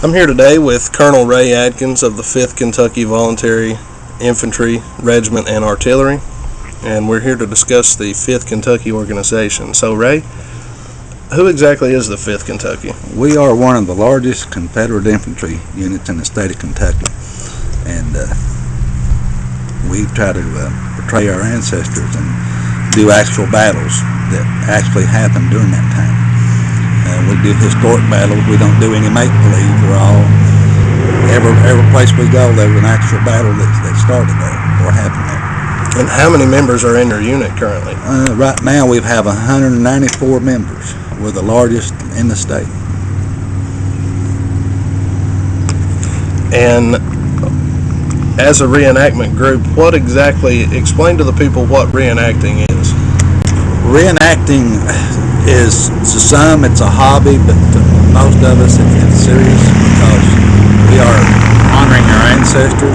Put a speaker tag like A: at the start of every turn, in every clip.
A: I'm here today with Colonel Ray Adkins of the 5th Kentucky Voluntary Infantry Regiment and Artillery, and we're here to discuss the 5th Kentucky organization. So Ray, who exactly is the 5th Kentucky?
B: We are one of the largest Confederate infantry units in the state of Kentucky, and we try to portray our ancestors and do actual battles that actually happened during that time. We do historic battles. We don't do any make-believe. We're all, every place we go, there's an actual battle that started there or happened there.
A: And how many members are in your unit currently?
B: Right now we have 194 members. We're the largest in the state.
A: And as a reenactment group, explain to the people what reenacting is.
B: Reenacting is, to some it's a hobby, but to most of us it's serious because we are honoring our ancestors,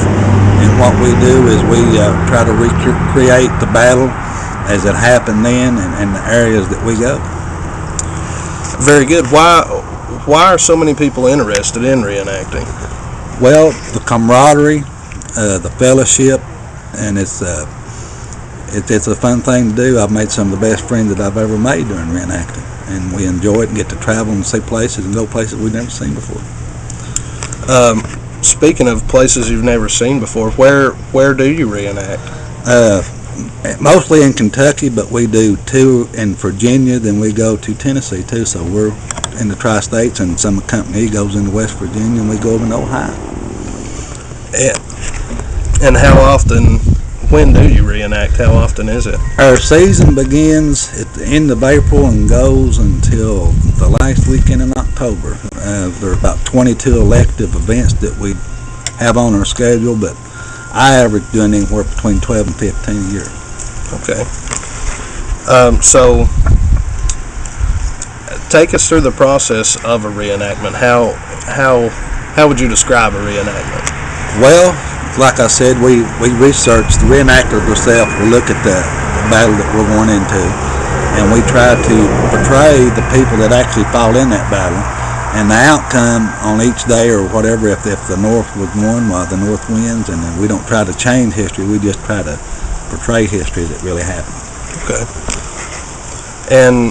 B: and what we do is we try to recreate the battle as it happened then and the areas that we go.
A: Very good. Why are so many people interested in reenacting?
B: Well, the camaraderie, the fellowship, and it's a fun thing to do. I've made some of the best friends that I've ever made during reenacting, and we enjoy it and get to travel and see places and go places we've never seen before.
A: Speaking of places you've never seen before, where do you reenact?
B: Mostly in Kentucky, but we do two in Virginia, then we go to Tennessee too, so we're in the tri-states, and some company goes into West Virginia and we go over to Ohio.
A: And how often, when do you reenact? How often is it?
B: Our season begins at the end of April and goes until the last weekend in October. There are about 22 elective events that we have on our schedule, but I average doing anywhere between 12 and 15 a year.
A: Okay. So take us through the process of a reenactment. How would you describe a reenactment?
B: Well, like I said, we research. The reenactor herself will look at the battle that we're going into, and we try to portray the people that actually fought in that battle and the outcome on each day or whatever. If the North was won, while the North wins, and then we don't try to change history. We just try to portray history that really happened.
A: Okay. And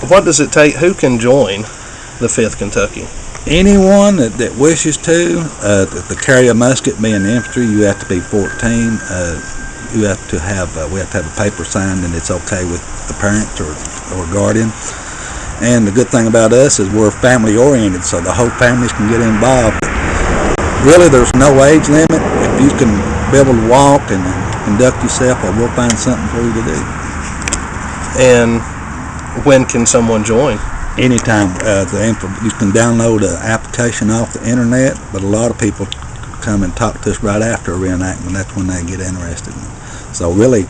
A: what does it take? Who can join the 5th Kentucky?
B: Anyone that wishes to carry a musket, be in the infantry, you have to be 14. We have to have a paper signed, and it's okay with the parents or guardian. And the good thing about us is we're family oriented, so the whole families can get involved. Really, there's no age limit. If you can be able to walk and conduct yourself, we'll find something for you to do.
A: And when can someone join?
B: Anytime. You can download an application off the internet, but a lot of people come and talk to us right after a reenactment. That's when they get interested. So really,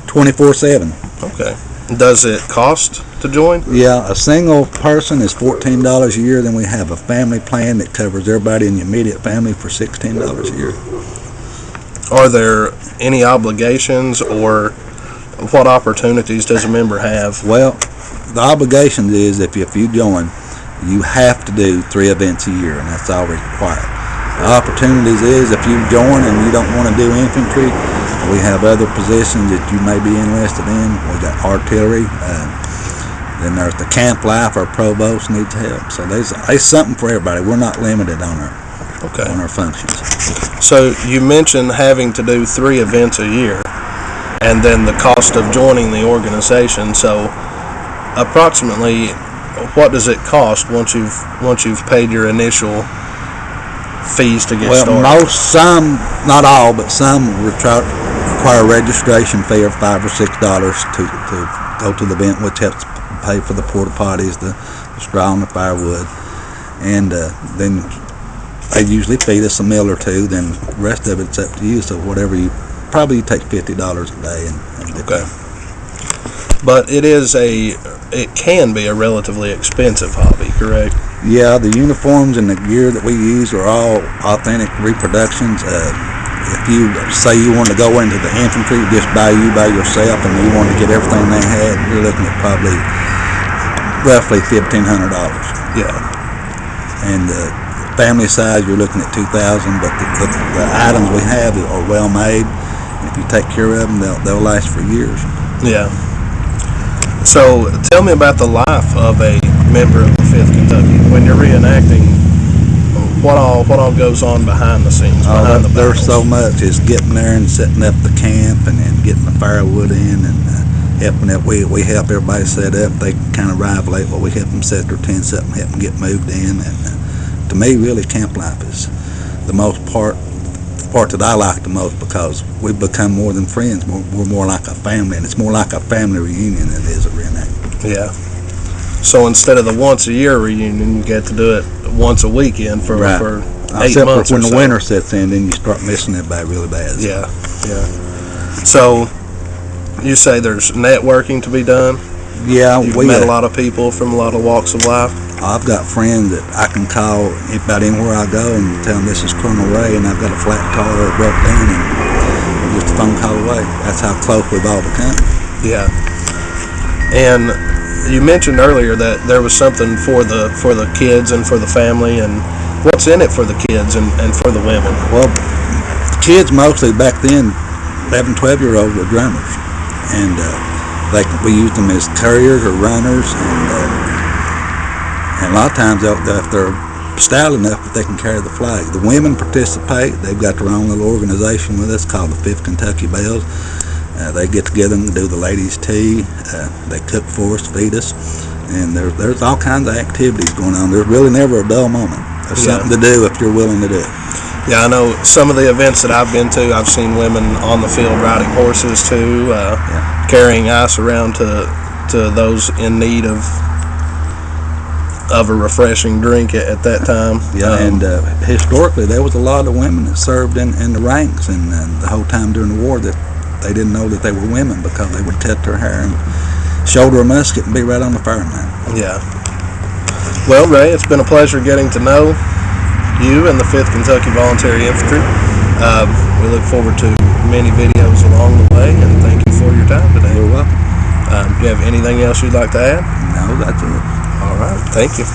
B: 24/7.
A: Okay. Does it cost to join?
B: Yeah, a single person is $14 a year. Then we have a family plan that covers everybody in the immediate family for $16 a year.
A: Are there any obligations, or what opportunities does a member have?
B: Well, the obligation is if you join, you have to do 3 events a year, and that's all required. The opportunities is if you join and you don't want to do infantry, we have other positions that you may be interested in. We got artillery. Then there's the camp life. Our provost needs help. So there's something for everybody. We're not limited on our functions.
A: So you mentioned having to do 3 events a year, and then the cost of joining the organization. So approximately, what does it cost once you've paid your initial fees to get started?
B: Well, some, not all, but some require a registration fee of $5 or $6 to go to the event, which helps pay for the porta potties, the straw and the firewood, and then they usually feed us a meal or two. Then the rest of it's up to you. So whatever you take $50 a day and
A: okay. But it can be a relatively expensive hobby, correct?
B: Yeah, the uniforms and the gear that we use are all authentic reproductions. If you say you want to go into the infantry just by yourself and you want to get everything they had, you're looking at probably roughly $1,500.
A: Yeah.
B: and the family size you're looking at 2,000. But the items we have are well made. If you take care of them, they'll last for years.
A: Yeah. So tell me about the life of a member of the 5th Kentucky when you're reenacting. What all goes on behind the scenes?
B: There's so much. It's getting there and setting up the camp and getting the firewood in and helping it. We help everybody set up. They kind of arrive late, but we help them set their tents up and help them get moved in. And to me, really, camp life is the part that I like the most, because we've become more than friends. We're more like a family, and it's more like a family reunion than it is a reenactment.
A: Yeah. So instead of the once a year reunion, you get to do it once a weekend for 8 months
B: when
A: or
B: the winter sets in, then you start missing everybody really bad.
A: Yeah, yeah. So you say there's networking to be done?
B: Yeah.
A: You've met a lot of people from a lot of walks of life?
B: I've got friends that I can call about anywhere I go and tell them this is Colonel Ray and I've got a flat tire that broke down, and just a phone call away. That's how close we've all become.
A: Yeah. And you mentioned earlier that there was something for the kids and for the family, and what's in it for the kids and for the women?
B: Well, kids mostly back then, 11, 12-year-olds were drummers, and we used them as couriers or runners, and a lot of times if they're stout enough that they can carry the flag. The women participate. They've got their own little organization with us called the 5th Kentucky Bells. They get together and do the ladies' tea. They cook for us, feed us, and there's all kinds of activities going on. There's really never a dull moment. There's something to do if you're willing to do it.
A: Yeah, I know some of the events that I've been to, I've seen women on the field riding horses too, carrying ice around to those in need of a refreshing drink at that time.
B: Yeah, and historically there was a lot of women that served in the ranks, and the whole time during the war that they didn't know that they were women, because they would cut their hair and shoulder a musket and be right on the firing line.
A: Yeah. Well, Ray, it's been a pleasure getting to know you and the 5th Kentucky Voluntary Infantry. We look forward to many videos along the way, and thank you for your time today.
B: You're welcome.
A: Do you have anything else you'd like to add?
B: No, that's it.
A: All right. Thank you.